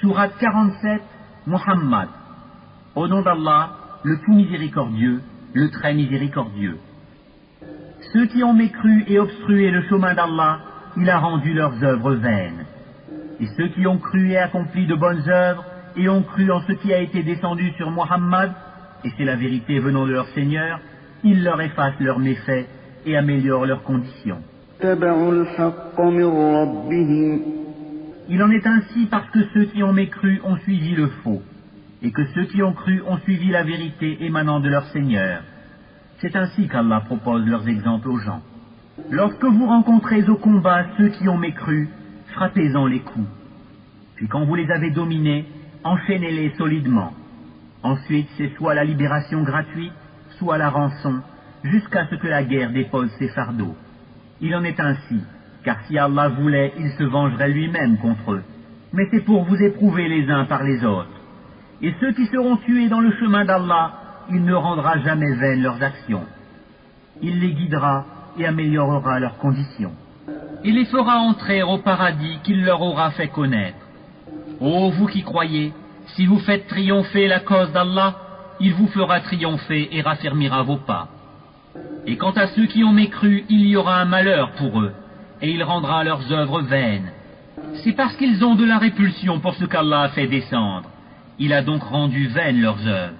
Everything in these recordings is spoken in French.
Sourate 47, Muhammad. Au nom d'Allah, le tout miséricordieux, le très miséricordieux. Ceux qui ont mécru et obstrué le chemin d'Allah, il a rendu leurs œuvres vaines. Et ceux qui ont cru et accompli de bonnes œuvres, et ont cru en ce qui a été descendu sur Muhammad, et c'est la vérité venant de leur Seigneur, il leur efface leurs méfaits et améliore leurs conditions. Il en est ainsi parce que ceux qui ont mécru ont suivi le faux, et que ceux qui ont cru ont suivi la vérité émanant de leur Seigneur. C'est ainsi qu'Allah propose leurs exemples aux gens. Lorsque vous rencontrez au combat ceux qui ont mécru, frappez-en les coups. Puis quand vous les avez dominés, enchaînez-les solidement. Ensuite, c'est soit la libération gratuite, soit la rançon, jusqu'à ce que la guerre dépose ses fardeaux. Il en est ainsi, car si Allah voulait, il se vengerait lui-même contre eux. Mais c'est pour vous éprouver les uns par les autres. Et ceux qui seront tués dans le chemin d'Allah, il ne rendra jamais vaines leurs actions. Il les guidera et améliorera leurs conditions. Il les fera entrer au paradis qu'il leur aura fait connaître. Ô vous qui croyez, si vous faites triompher la cause d'Allah, il vous fera triompher et raffermira vos pas. Et quant à ceux qui ont mécru, il y aura un malheur pour eux, et il rendra leurs œuvres vaines. C'est parce qu'ils ont de la répulsion pour ce qu'Allah a fait descendre. Il a donc rendu vaines leurs œuvres.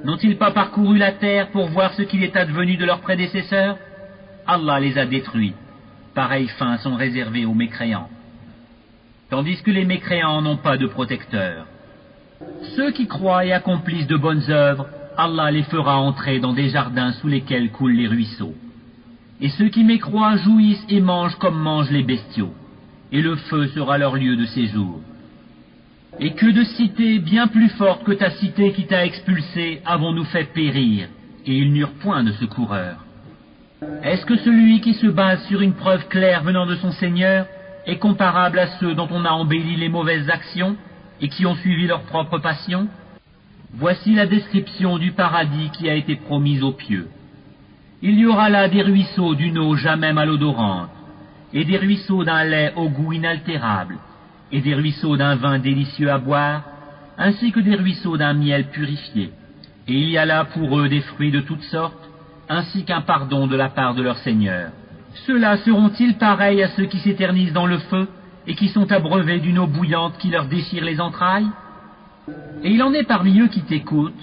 N'ont-ils pas parcouru la terre pour voir ce qu'il est advenu de leurs prédécesseurs? Allah les a détruits. Pareilles fins sont réservées aux mécréants. Tandis que les mécréants n'ont pas de protecteur. Ceux qui croient et accomplissent de bonnes œuvres, Allah les fera entrer dans des jardins sous lesquels coulent les ruisseaux. Et ceux qui mécroient jouissent et mangent comme mangent les bestiaux, et le feu sera leur lieu de séjour. Et que de cités bien plus fortes que ta cité qui t'a expulsé avons-nous fait périr, et ils n'eurent point de secoureur. Est-ce que celui qui se base sur une preuve claire venant de son Seigneur est comparable à ceux dont on a embelli les mauvaises actions et qui ont suivi leur propre passion? Voici la description du paradis qui a été promise aux pieux. Il y aura là des ruisseaux d'une eau jamais malodorante, et des ruisseaux d'un lait au goût inaltérable, et des ruisseaux d'un vin délicieux à boire, ainsi que des ruisseaux d'un miel purifié. Et il y a là pour eux des fruits de toutes sortes, ainsi qu'un pardon de la part de leur Seigneur. Ceux-là seront-ils pareils à ceux qui s'éternisent dans le feu et qui sont abreuvés d'une eau bouillante qui leur déchire les entrailles? Et il en est parmi eux qui t'écoutent.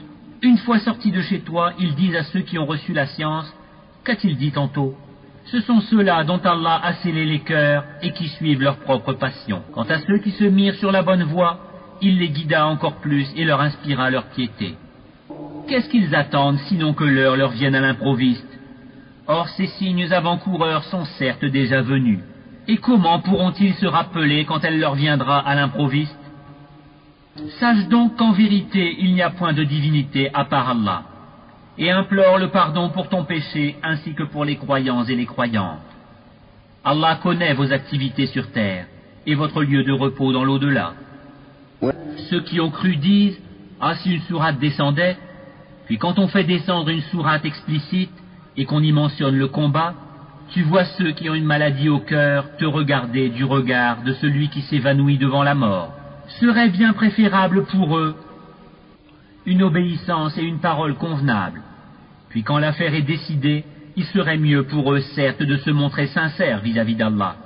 Une fois sortis de chez toi, ils disent à ceux qui ont reçu la science, qu'a-t-il dit tantôt? Ce sont ceux-là dont Allah a scellé les cœurs et qui suivent leur propre passion. Quant à ceux qui se mirent sur la bonne voie, il les guida encore plus et leur inspira leur piété. Qu'est-ce qu'ils attendent sinon que l'heure leur vienne à l'improviste? Or ces signes avant-coureurs sont certes déjà venus. Et comment pourront-ils se rappeler quand elle leur viendra à l'improviste? Sache donc qu'en vérité il n'y a point de divinité à part Allah. Et implore le pardon pour ton péché ainsi que pour les croyants et les croyantes. Allah connaît vos activités sur terre et votre lieu de repos dans l'au-delà. Ceux qui ont cru disent, ah si une sourate descendait, puis quand on fait descendre une sourate explicite et qu'on y mentionne le combat, tu vois ceux qui ont une maladie au cœur te regarder du regard de celui qui s'évanouit devant la mort. Serait bien préférable pour eux une obéissance et une parole convenable. Puis quand l'affaire est décidée, il serait mieux pour eux certes de se montrer sincères vis-à-vis d'Allah.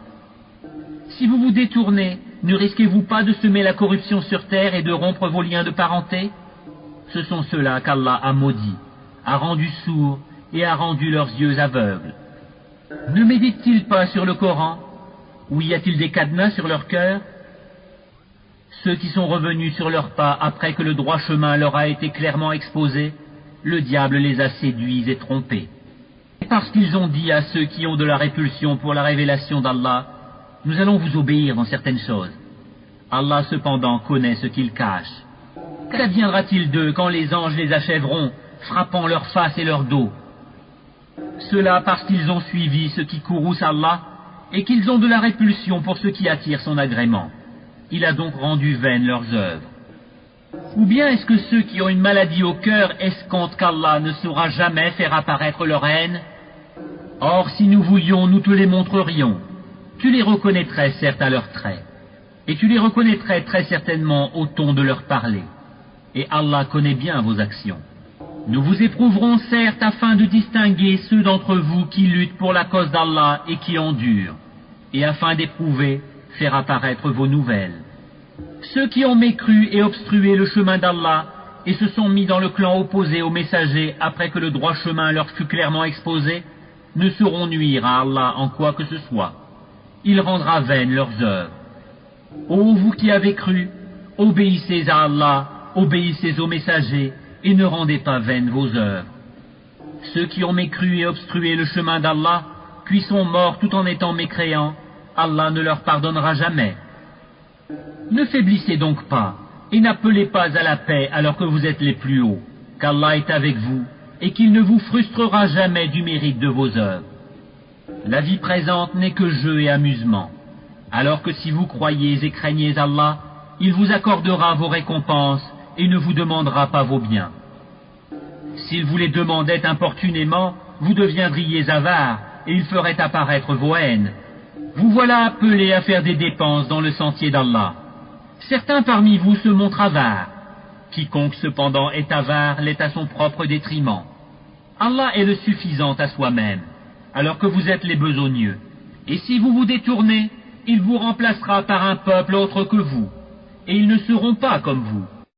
Si vous vous détournez, ne risquez-vous pas de semer la corruption sur terre et de rompre vos liens de parenté? Ce sont ceux-là qu'Allah a maudits, a rendus sourds et a rendu leurs yeux aveugles. Ne méditent-ils pas sur le Coran? Ou y a-t-il des cadenas sur leur cœur? Ceux qui sont revenus sur leurs pas après que le droit chemin leur a été clairement exposé, le diable les a séduits et trompés. Parce qu'ils ont dit à ceux qui ont de la répulsion pour la révélation d'Allah, nous allons vous obéir dans certaines choses. Allah cependant connaît ce qu'ils cachent. Qu'adviendra-t-il d'eux quand les anges les achèveront, frappant leur face et leur dos? Cela parce qu'ils ont suivi ce qui courrouce Allah et qu'ils ont de la répulsion pour ce qui attire son agrément. Il a donc rendu vaines leurs œuvres. Ou bien est-ce que ceux qui ont une maladie au cœur escomptent qu'Allah ne saura jamais faire apparaître leur haine? Or, si nous voulions, nous te les montrerions. Tu les reconnaîtrais certes à leurs traits. et tu les reconnaîtrais très certainement au ton de leur parler. Et Allah connaît bien vos actions. Nous vous éprouverons certes afin de distinguer ceux d'entre vous qui luttent pour la cause d'Allah et qui endurent, et afin d'éprouver, faire apparaître vos nouvelles. Ceux qui ont mécru et obstrué le chemin d'Allah et se sont mis dans le clan opposé aux messagers après que le droit chemin leur fut clairement exposé, ne sauront nuire à Allah en quoi que ce soit. Il rendra vaines leurs œuvres. Ô vous qui avez cru, obéissez à Allah, obéissez aux messagers, et ne rendez pas vaines vos œuvres. Ceux qui ont mécru et obstrué le chemin d'Allah, puis sont morts tout en étant mécréants, Allah ne leur pardonnera jamais. Ne faiblissez donc pas, et n'appelez pas à la paix alors que vous êtes les plus hauts, qu'Allah est avec vous, et qu'il ne vous frustrera jamais du mérite de vos œuvres. La vie présente n'est que jeu et amusement, alors que si vous croyez et craignez Allah, il vous accordera vos récompenses et ne vous demandera pas vos biens. S'il vous les demandait importunément, vous deviendriez avares, et il ferait apparaître vos haines. Vous voilà appelés à faire des dépenses dans le sentier d'Allah. Certains parmi vous se montrent avares. Quiconque cependant est avare l'est à son propre détriment. Allah est le suffisant à soi-même, alors que vous êtes les besogneux. Et si vous vous détournez, il vous remplacera par un peuple autre que vous, et ils ne seront pas comme vous.